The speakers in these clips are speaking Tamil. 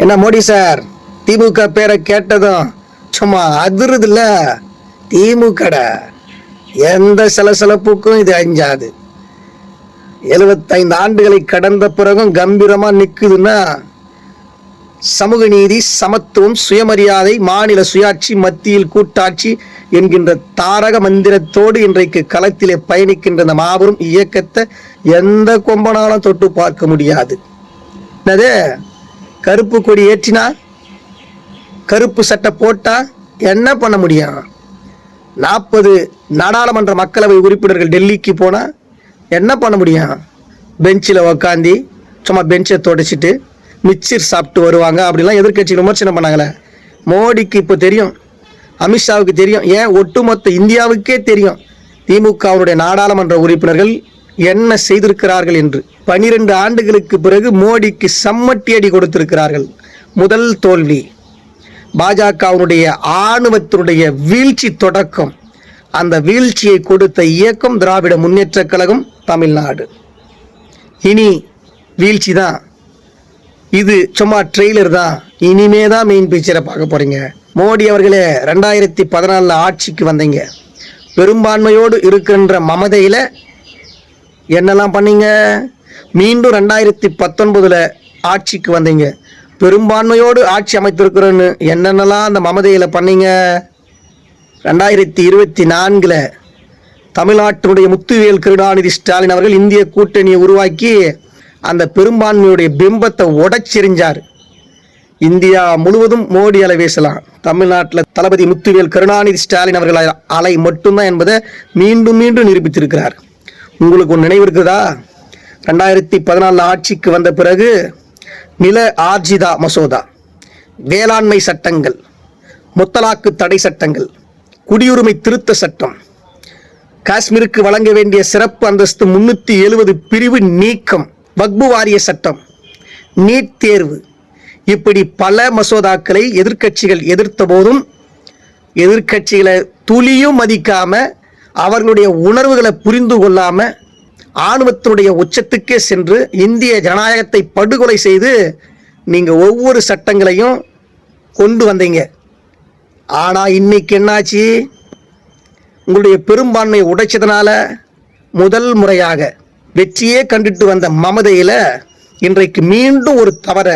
என்ன மோடி சார், திமுக பேரை கேட்டதும் சும்மா அதிருதுல்ல? திமுக எந்த சலசலப்புக்கும் இது அஞ்சாது. 75 ஆண்டுகளை கடந்த பிறகும் கம்பீரமா நிக்குதுன்னா சமூக நீதி, சமத்துவம், சுயமரியாதை, மாநில சுயாட்சி, மத்தியில் கூட்டாட்சி என்கின்ற தாரக மந்திரத்தோடு இன்றைக்கு களத்திலே பயணிக்கின்ற இந்த மாபெரும் இயக்கத்தை எந்த கொம்பனாலும் தொட்டு பார்க்க முடியாது. என்னது, கருப்பு கொடி ஏற்றினா, கருப்பு சட்டை போட்டா என்ன பண்ண முடியும்? 40 நாடாளுமன்ற மக்களவை உறுப்பினர்கள் டெல்லிக்கு போனா என்ன பண்ண முடியும்? பெஞ்சில் உக்காந்தி சும்மா பெஞ்சை தொடச்சிட்டு மிக்சர் சாப்பிட்டு வருவாங்க. அப்படிலாம் எதிர்கட்சி விமர்சனம் பண்ணாங்களே. மோடிக்கு இப்போ தெரியும், அமித்ஷாவுக்கு தெரியும், ஏன் ஒட்டுமொத்த இந்தியாவுக்கே தெரியும் திமுகவுடைய நாடாளுமன்ற உறுப்பினர்கள் என்ன செய்திருக்கிறார்கள் என்று. 12 ஆண்டுகளுக்கு பிறகு மோடிக்கு சம்மட்டி அடி கொடுத்திருக்கிறார்கள். முதல் தோல்வி பாஜகவுடைய ஆணவத்தினுடைய வீழ்ச்சி தொடக்கம். அந்த வீழ்ச்சியை கொடுத்த இயக்கம் திராவிட முன்னேற்ற கழகம் தமிழ்நாடு. இனி வீழ்ச்சி தான், இது சும்மா ட்ரெய்லர் தான். இனிமே தான் மெயின் பிக்சரை பார்க்க போறீங்க. மோடி அவர்களே, 2014 ஆட்சிக்கு வந்தீங்க. பெரும்பான்மையோடு இருக்கின்ற மமதையில என்னெல்லாம் பண்ணீங்க? மீண்டும் 2019 ஆட்சிக்கு வந்தீங்க. பெரும்பான்மையோடு ஆட்சி அமைத்திருக்கிறோன்னு என்னென்னலாம் அந்த மமதையில பண்ணீங்க? 2024 தமிழ்நாட்டினுடைய முத்துவேல் கருணாநிதி ஸ்டாலின் அவர்கள் இந்திய கூட்டணியை உருவாக்கி அந்த பெரும்பான்மையுடைய பிம்பத்தை உடைச்செறிஞ்சார். இந்தியா முழுவதும் மோடி அலை வீசலாம், தமிழ்நாட்டில் தளபதி முத்துவேல் கருணாநிதி ஸ்டாலின் அவர்கள் அலை மட்டும்தான் என்பதை மீண்டும் மீண்டும் நிரூபித்திருக்கிறார். உங்களுக்கு ஒரு நினைவு இருக்குதா? 2014 ஆட்சிக்கு வந்த பிறகு நில ஆர்ஜிதா மசோதா, வேளாண்மை சட்டங்கள், முத்தலாக்கு தடை சட்டங்கள், குடியுரிமை திருத்த சட்டம், காஷ்மீருக்கு வழங்க வேண்டிய சிறப்பு அந்தஸ்து 370 பிரிவு நீக்கம், வக்பு வாரிய சட்டம், நீட் தேர்வு, இப்படி பல மசோதாக்களை எதிர்க்கட்சிகள் எதிர்த்த போதும் எதிர்க்கட்சிகளை துளியும் மதிக்காம, அவர்களுடைய உணர்வுகளை புரிந்து கொள்ளாம, ஆணவத்தினுடைய உச்சத்துக்கே சென்று இந்திய ஜனநாயகத்தை படுகொலை செய்து நீங்க ஒவ்வொரு சட்டங்களையும் கொண்டு வந்தீங்க. ஆனா இன்னைக்கு என்னாச்சு? உங்களுடைய பெரும்பான்மையை உடைச்சதுனால முதல் முறையாக வெற்றியே கண்டுட்டு வந்த மமதையில இன்றைக்கு மீண்டும் ஒரு தவற,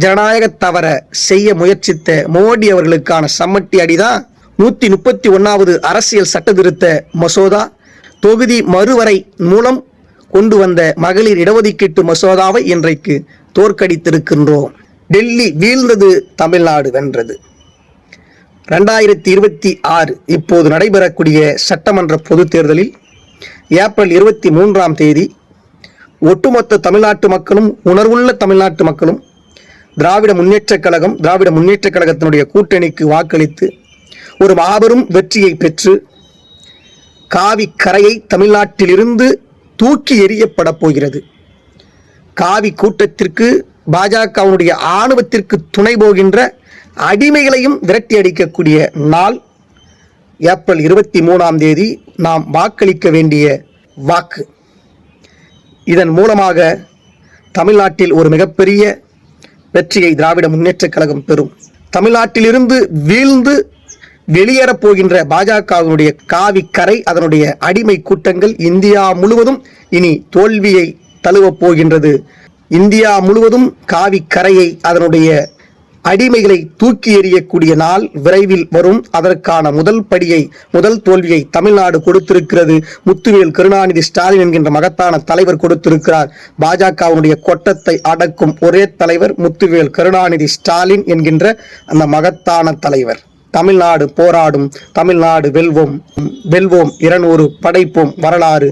ஜனநாயக தவற செய்ய முயற்சித்த மோடி அவர்களுக்கான சம்மட்டி அடிதான் 131வது அரசியல் சட்ட திருத்த மசோதா. தொகுதி மறுவரை மூலம் கொண்டு வந்த மகளிர் இடஒதுக்கீட்டு மசோதாவை இன்றைக்கு தோற்கடித்திருக்கின்றோம். டெல்லி வீழ்ந்தது, தமிழ்நாடு வென்றது. 2026 இப்போது நடைபெறக்கூடிய சட்டமன்ற பொதுத் தேர்தலில் ஏப்ரல் 23 ஒட்டுமொத்த தமிழ்நாட்டு மக்களும், உணர்வுள்ள தமிழ்நாட்டு மக்களும் திராவிட முன்னேற்ற கழகத்தினுடைய கூட்டணிக்கு வாக்களித்து ஒரு மாபெரும் வெற்றியை பெற்று காவி கரையை தமிழ்நாட்டிலிருந்து தூக்கி எறியப்பட போகிறது. காவி கூட்டத்திற்கு, பாஜகவுடைய ஆணவத்திற்கு துணை போகின்ற அடிமைகளையும் விரட்டி அடிக்கக்கூடிய நாள் ஏப்ரல் 23 நாம் வாக்களிக்க வேண்டிய வாக்கு. இதன் மூலமாக தமிழ்நாட்டில் ஒரு மிகப்பெரிய வெற்றியை திராவிட முன்னேற்ற கழகம் பெறும். தமிழ்நாட்டிலிருந்து வீழ்ந்து வெளியேறப் போகின்ற பாஜகவினுடைய காவி கரை, அதனுடைய அடிமை கூட்டங்கள் இந்தியா முழுவதும் இனி தோல்வியை தழுவப் போகின்றது. இந்தியா முழுவதும் காவி கரையை, அதனுடைய அடிமைகளை தூக்கி எறியக்கூடிய நாள் விரைவில் வரும். அதற்கான முதல் தோல்வியை தமிழ்நாடு கொடுத்திருக்கிறது. முத்துவேல் கருணாநிதி ஸ்டாலின் என்கின்ற மகத்தான தலைவர் கொடுத்திருக்கிறார். பாஜகவுடைய கொட்டத்தை அடக்கும் ஒரே தலைவர் முத்துவேல் கருணாநிதி ஸ்டாலின் என்கின்ற அந்த மகத்தான தலைவர். தமிழ்நாடு போராடும், தமிழ்நாடு வெல்வோம், 200 படைப்போம் வரலாறு.